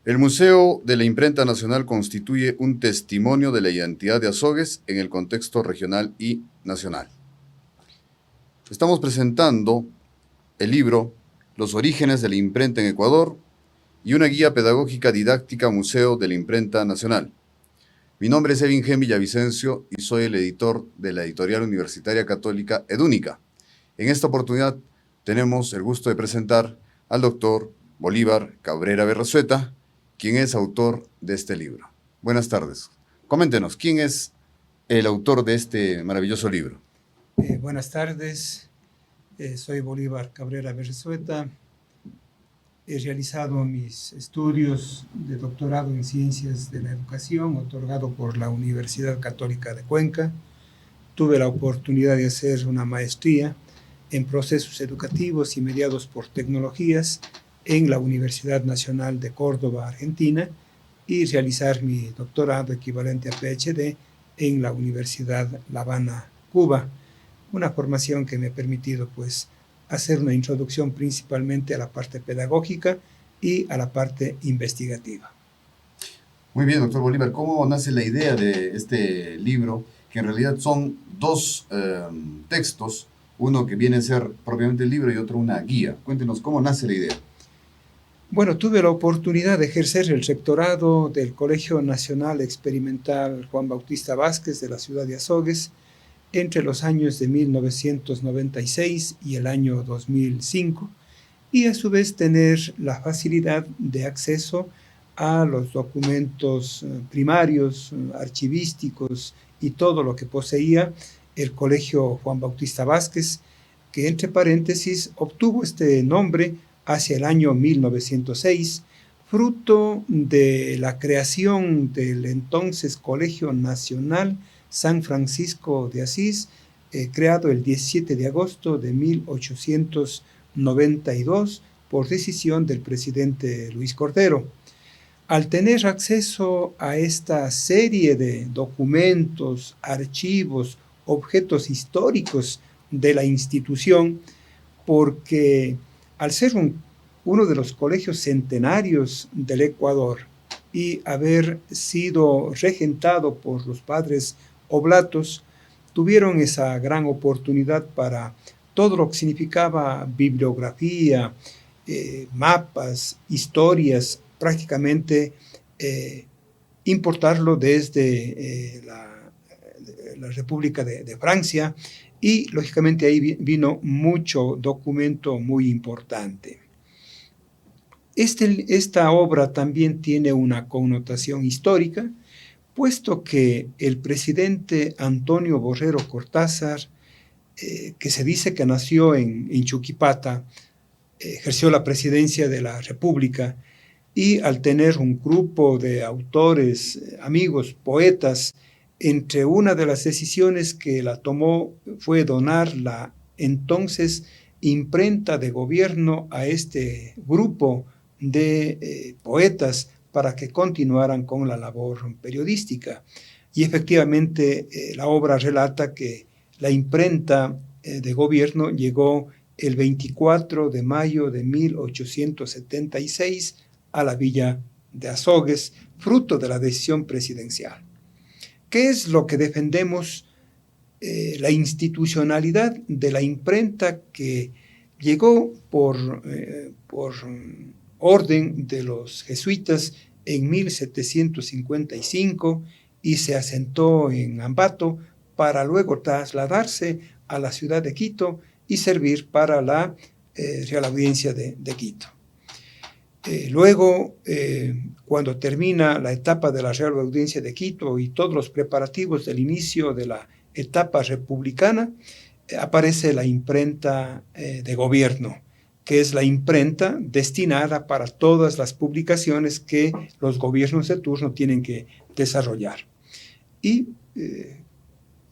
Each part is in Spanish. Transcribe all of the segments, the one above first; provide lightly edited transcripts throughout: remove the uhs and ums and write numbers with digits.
El Museo de la Imprenta Nacional constituye un testimonio de la identidad de Azogues en el contexto regional y nacional. Estamos presentando el libro Los orígenes de la imprenta en Ecuador y una guía pedagógica didáctica Museo de la Imprenta Nacional. Mi nombre es Evin Gen Villavicencio y soy el editor de la editorial universitaria católica Edúnica. En esta oportunidad tenemos el gusto de presentar al doctor Bolívar Cabrera Berrazueta, quien es autor de este libro. Buenas tardes. Coméntenos, ¿quién es el autor de este maravilloso libro? Buenas tardes, soy Bolívar Cabrera Berrazueta. He realizado mis estudios de doctorado en Ciencias de la Educación, otorgado por la Universidad Católica de Cuenca. Tuve la oportunidad de hacer una maestría en procesos educativos y mediados por tecnologías en la Universidad Nacional de Córdoba, Argentina, y realizar mi doctorado equivalente a PhD en la Universidad La Habana, Cuba. Una formación que me ha permitido hacer una introducción principalmente a la parte pedagógica y a la parte investigativa. Muy bien, doctor Bolívar, ¿cómo nace la idea de este libro? Que en realidad son dos textos, uno que viene a ser propiamente el libro y otro una guía. Cuéntenos, ¿cómo nace la idea? Bueno, tuve la oportunidad de ejercer el rectorado del Colegio Nacional Experimental Juan Bautista Vázquez de la ciudad de Azogues entre los años de 1996 y el año 2005, y a su vez tener la facilidad de acceso a los documentos primarios, archivísticos y todo lo que poseía el Colegio Juan Bautista Vázquez, que entre paréntesis obtuvo este nombre hacia el año 1906, fruto de la creación del entonces Colegio Nacional San Francisco de Asís, creado el 17 de agosto de 1892 por decisión del presidente Luis Cordero. Al tener acceso a esta serie de documentos, archivos, objetos históricos de la institución, porque al ser uno de los colegios centenarios del Ecuador y haber sido regentado por los padres oblatos, tuvieron esa gran oportunidad para todo lo que significaba bibliografía, mapas, historias, prácticamente importarlo desde la República de Francia, y lógicamente ahí vino mucho documento muy importante. Esta obra también tiene una connotación histórica, puesto que el presidente Antonio Borrero Cortázar, que se dice que nació en Chuquipata, ejerció la presidencia de la República, y al tener un grupo de autores, amigos, poetas, entre una de las decisiones que la tomó fue donar la entonces imprenta de gobierno a este grupo de poetas para que continuaran con la labor periodística. Y efectivamente la obra relata que la imprenta de gobierno llegó el 24 de mayo de 1876 a la villa de Azogues, fruto de la decisión presidencial. ¿Qué es lo que defendemos? La institucionalidad de la imprenta, que llegó por orden de los jesuitas en 1755 y se asentó en Ambato para luego trasladarse a la ciudad de Quito y servir para la Real Audiencia de Quito. Luego, cuando termina la etapa de la Real Audiencia de Quito y todos los preparativos del inicio de la etapa republicana, aparece la imprenta de gobierno, que es la imprenta destinada para todas las publicaciones que los gobiernos de turno tienen que desarrollar. Y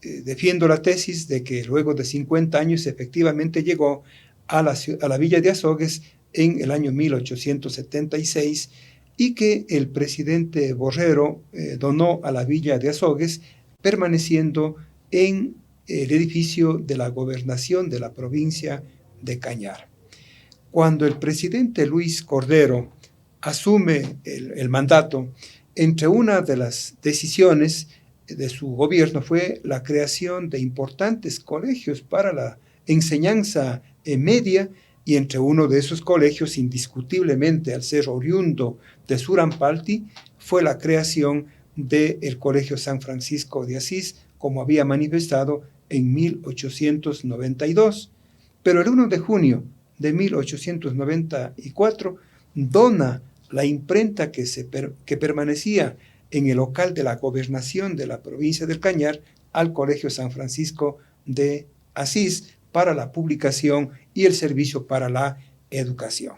defiendo la tesis de que luego de 50 años efectivamente llegó a la villa de Azogues en el año 1876, y que el presidente Borrero donó a la villa de Azogues, permaneciendo en el edificio de la gobernación de la provincia de Cañar. Cuando el presidente Luis Cordero asume el mandato, entre una de las decisiones de su gobierno fue la creación de importantes colegios para la enseñanza media, y entre uno de esos colegios, indiscutiblemente al ser oriundo de Surampalti, fue la creación del Colegio San Francisco de Asís, como había manifestado en 1892. Pero el 1 de junio de 1894 dona la imprenta que permanecía en el local de la gobernación de la provincia del Cañar al Colegio San Francisco de Asís para la publicación y el servicio para la educación.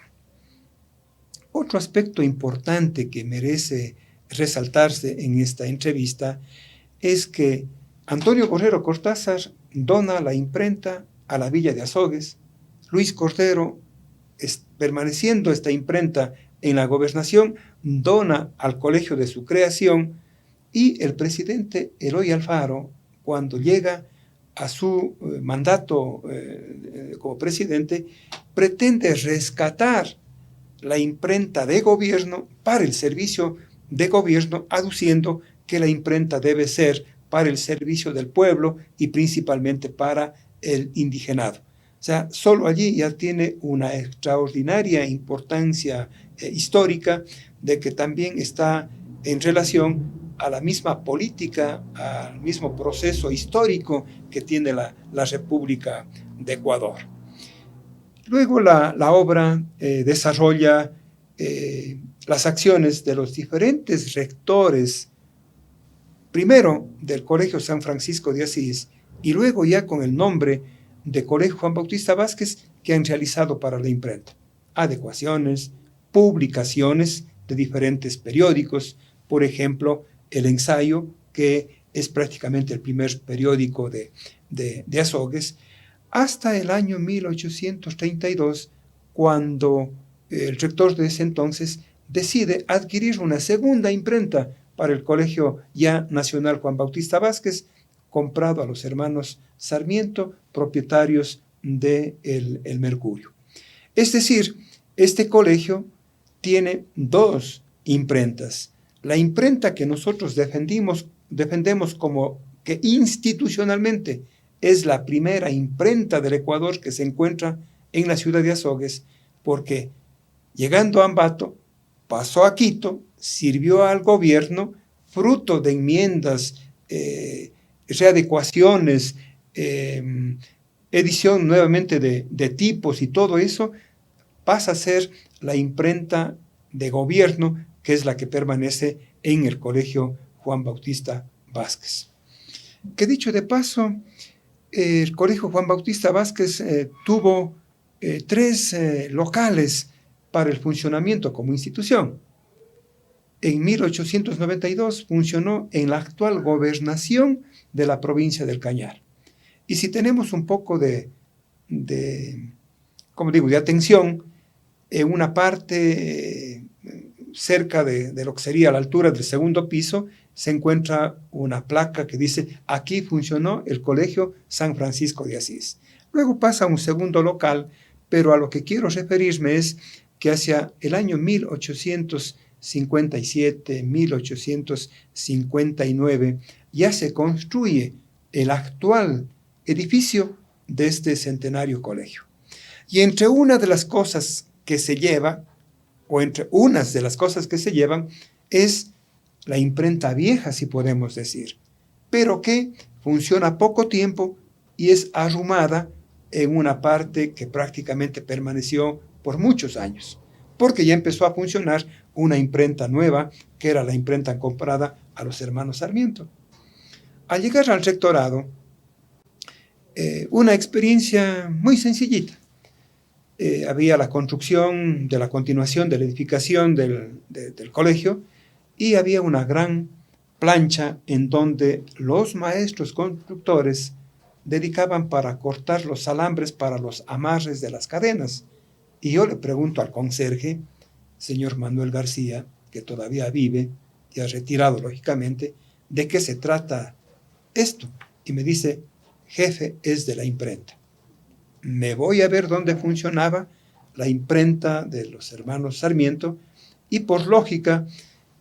Otro aspecto importante que merece resaltarse en esta entrevista es que Antonio Borrero Cortázar dona la imprenta a la villa de Azogues. Luis Cordero, permaneciendo esta imprenta en la gobernación, dona al colegio de su creación, y el presidente Eloy Alfaro, cuando llega a su mandato como presidente, pretende rescatar la imprenta de gobierno para el servicio de gobierno, aduciendo que la imprenta debe ser para el servicio del pueblo y principalmente para el indigenado. O sea, solo allí ya tiene una extraordinaria importancia histórica, de que también está en relación a la misma política, al mismo proceso histórico que tiene la República de Ecuador. Luego la obra desarrolla las acciones de los diferentes rectores, primero del Colegio San Francisco de Asís y luego ya con el nombre de Colegio Juan Bautista Vázquez, que han realizado para la imprenta adecuaciones, publicaciones de diferentes periódicos, por ejemplo, El Ensayo, que es prácticamente el primer periódico de Azogues, hasta el año 1832, cuando el rector de ese entonces decide adquirir una segunda imprenta para el Colegio ya Nacional Juan Bautista Vázquez, comprado a los hermanos Sarmiento, propietarios de el Mercurio. Es decir, este colegio tiene dos imprentas. La imprenta que nosotros defendemos como que institucionalmente es la primera imprenta del Ecuador que se encuentra en la ciudad de Azogues, porque llegando a Ambato, pasó a Quito, sirvió al gobierno, fruto de enmiendas, readecuaciones, edición nuevamente de tipos y todo eso, pasa a ser la imprenta de gobierno, que es la que permanece en el Colegio Juan Bautista Vázquez. Que dicho de paso, el Colegio Juan Bautista Vázquez tuvo 3 locales para el funcionamiento como institución. En 1892 funcionó en la actual gobernación de la provincia del Cañar. Y si tenemos un poco de atención, en una parte cerca de lo que sería la altura del segundo piso, se encuentra una placa que dice: aquí funcionó el Colegio San Francisco de Asís. Luego pasa a un segundo local, pero a lo que quiero referirme es que hacia el año 1857, 1859, ya se construye el actual edificio de este centenario colegio. Y entre una de las cosas que se lleva, o entre unas de las cosas que se llevan, es la imprenta vieja, si podemos decir, pero que funciona poco tiempo y es arrumada en una parte que prácticamente permaneció por muchos años, porque ya empezó a funcionar una imprenta nueva, que era la imprenta comprada a los hermanos Sarmiento. Al llegar al rectorado, una experiencia muy sencillita. Había la construcción de la continuación de la edificación del colegio, y había una gran plancha en donde los maestros constructores dedicaban para cortar los alambres para los amarres de las cadenas. Y yo le pregunto al conserje, señor Manuel García, que todavía vive, ya retirado lógicamente, ¿de qué se trata esto? Y me dice: jefe, es de la imprenta. Me voy a ver dónde funcionaba la imprenta de los hermanos Sarmiento, y por lógica,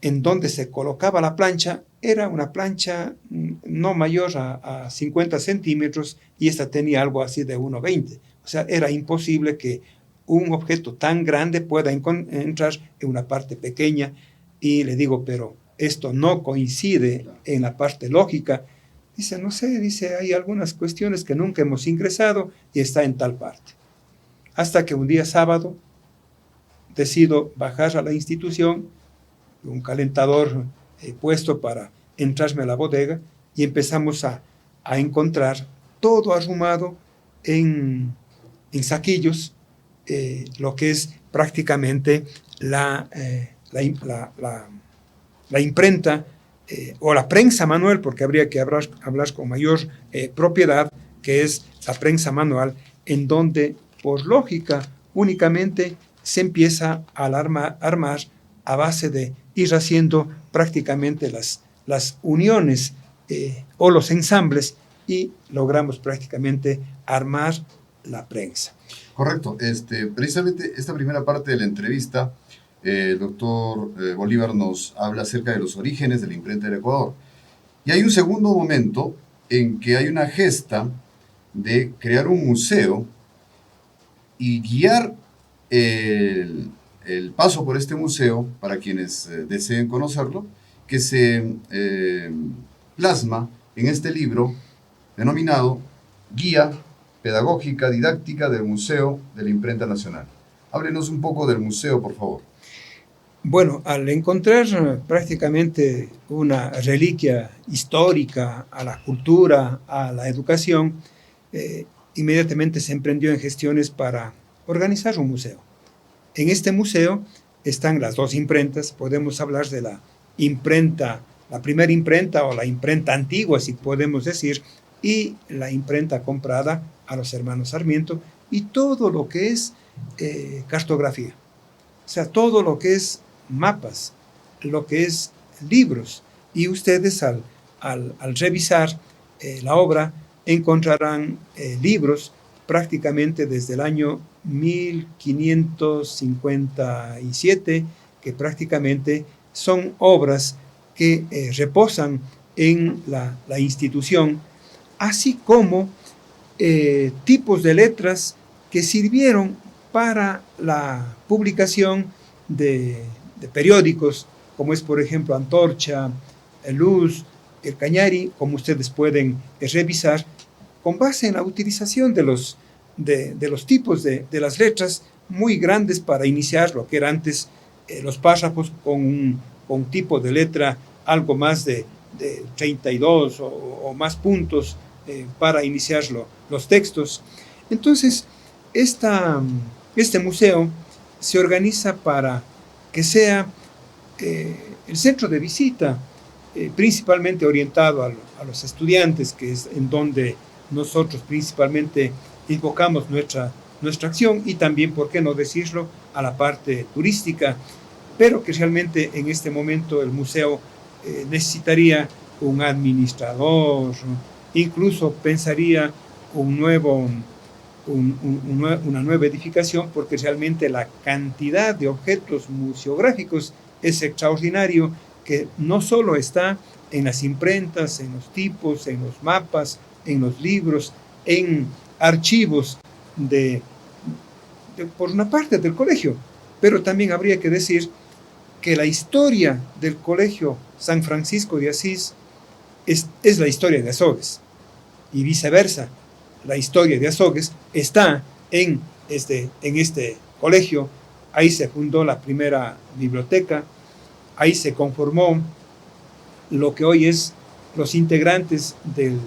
en donde se colocaba la plancha, era una plancha no mayor a 50 centímetros y esta tenía algo así de 1,20. O sea, era imposible que un objeto tan grande pueda entrar en una parte pequeña. Y le digo, pero esto no coincide en la parte lógica. Dice, no sé, dice, hay algunas cuestiones que nunca hemos ingresado y está en tal parte. Hasta que un día sábado decido bajar a la institución, un calentador puesto para entrarme a la bodega, y empezamos a encontrar todo arrumado en saquillos, lo que es prácticamente la imprenta o la prensa manual, porque habría que hablar con mayor propiedad, que es la prensa manual, en donde por lógica únicamente se empieza a armar a base de ir haciendo prácticamente las uniones o los ensambles, y logramos prácticamente armar la prensa. Correcto. Precisamente esta primera parte de la entrevista, el doctor Bolívar nos habla acerca de los orígenes de la imprenta del Ecuador. Y hay un segundo momento en que hay una gesta de crear un museo y guiar el paso por este museo para quienes deseen conocerlo, que se plasma en este libro denominado Guía Pedagógica Didáctica del Museo de la Imprenta Nacional. Háblenos un poco del museo, por favor. Bueno, al encontrar prácticamente una reliquia histórica a la cultura, a la educación, inmediatamente se emprendió en gestiones para organizar un museo. En este museo están las dos imprentas. Podemos hablar de la imprenta, la primera imprenta o la imprenta antigua, si podemos decir, y la imprenta comprada a los hermanos Sarmiento, y todo lo que es cartografía. O sea, todo lo que es mapas, lo que es libros. Y ustedes al revisar la obra encontrarán libros prácticamente desde el año 1557, que prácticamente son obras que reposan en la institución, así como tipos de letras que sirvieron para la publicación de periódicos, como es por ejemplo Antorcha, Luz, El Cañari, como ustedes pueden revisar, con base en la utilización de los tipos de las letras muy grandes para iniciar lo que eran antes los párrafos con un tipo de letra algo más de 32 o más puntos para iniciar los textos. Entonces, este museo se organiza para que sea el centro de visita, principalmente orientado a los estudiantes, que es en donde nosotros principalmente invocamos nuestra acción, y también, por qué no decirlo, a la parte turística, pero que realmente en este momento el museo necesitaría un administrador, incluso pensaría una nueva edificación, porque realmente la cantidad de objetos museográficos es extraordinario, que no solo está en las imprentas, en los tipos, en los mapas, en los libros, en archivos por una parte del colegio, pero también habría que decir que la historia del Colegio San Francisco de Asís es la historia de Azogues, y viceversa. La historia de Azogues está en este colegio. Ahí se fundó la primera biblioteca, ahí se conformó lo que hoy es los integrantes de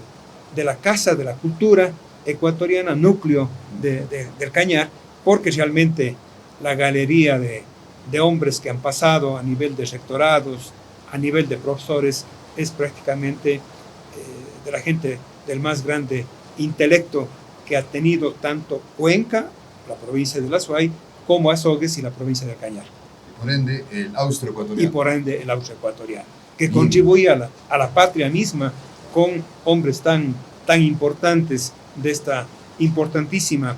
la Casa de la Cultura Ecuatoriana, núcleo del Cañar, porque realmente la galería de hombres que han pasado a nivel de rectorados, a nivel de profesores, es prácticamente de la gente del más grande intelecto que ha tenido tanto Cuenca, la provincia de la Suay, como Azogues y la provincia de Cañar. Y por ende, el austroecuatoriano. Y por ende, el austroecuatoriano, que contribuye a la patria misma con hombres tan importantes de esta importantísima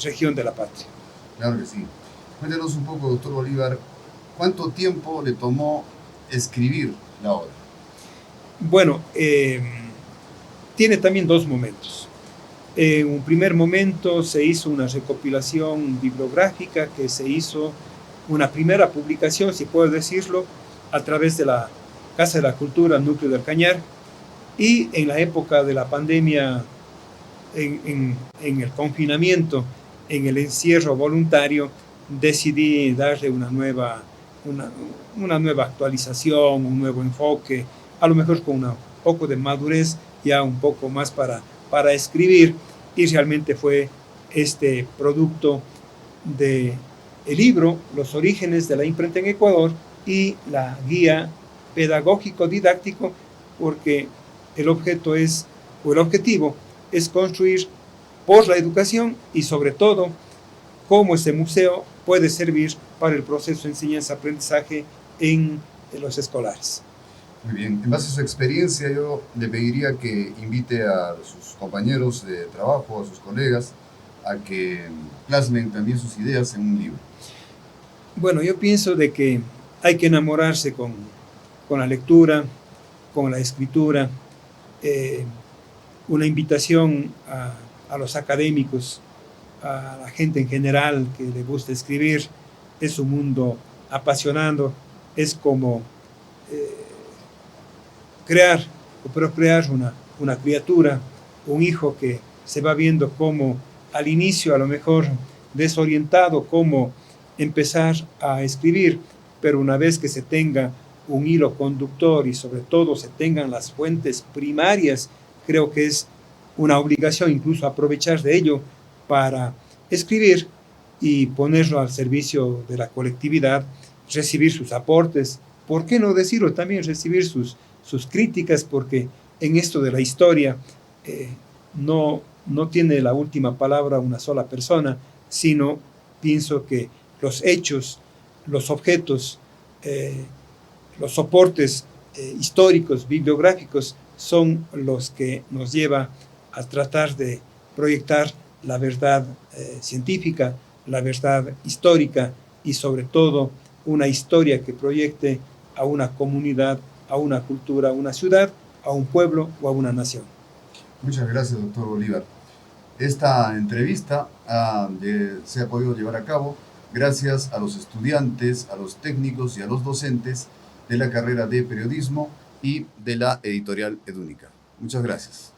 región de la patria. Claro que sí. Cuéntenos un poco, doctor Bolívar, ¿Cuánto tiempo le tomó escribir la obra? Bueno, tiene también dos momentos. En un primer momento se hizo una recopilación bibliográfica, que se hizo una primera publicación, si puedo decirlo, a través de la Casa de la Cultura Núcleo del Cañar, y en la época de la pandemia, en el confinamiento, en el encierro voluntario, decidí darle una nueva actualización, un nuevo enfoque, a lo mejor con un poco de madurez, ya un poco más para escribir, y realmente fue este producto de el libro Los orígenes de la imprenta en Ecuador y la guía pedagógico-didáctico, porque el objetivo es construir por la educación y sobre todo cómo este museo puede servir para el proceso de enseñanza-aprendizaje en los escolares. Muy bien, en base a su experiencia yo le pediría que invite a sus compañeros de trabajo, a sus colegas, a que plasmen también sus ideas en un libro. Bueno, yo pienso de que hay que enamorarse con la lectura, con la escritura, una invitación a los académicos, a la gente en general que le gusta escribir. Es un mundo apasionante, es como procrear una criatura, un hijo que se va viendo como al inicio a lo mejor desorientado cómo empezar a escribir, pero una vez que se tenga un hilo conductor y sobre todo se tengan las fuentes primarias, creo que es una obligación incluso aprovechar de ello para escribir y ponerlo al servicio de la colectividad, recibir sus aportes, ¿por qué no decirlo? También recibir sus críticas, porque en esto de la historia no tiene la última palabra una sola persona, sino pienso que los hechos, los objetos, los soportes históricos, bibliográficos, son los que nos lleva a tratar de proyectar la verdad científica, la verdad histórica y sobre todo una historia que proyecte a una comunidad, a una cultura, a una ciudad, a un pueblo o a una nación. Muchas gracias, doctor Bolívar. Esta entrevista se ha podido llevar a cabo gracias a los estudiantes, a los técnicos y a los docentes de la carrera de periodismo y de la editorial Edúnica. Muchas gracias.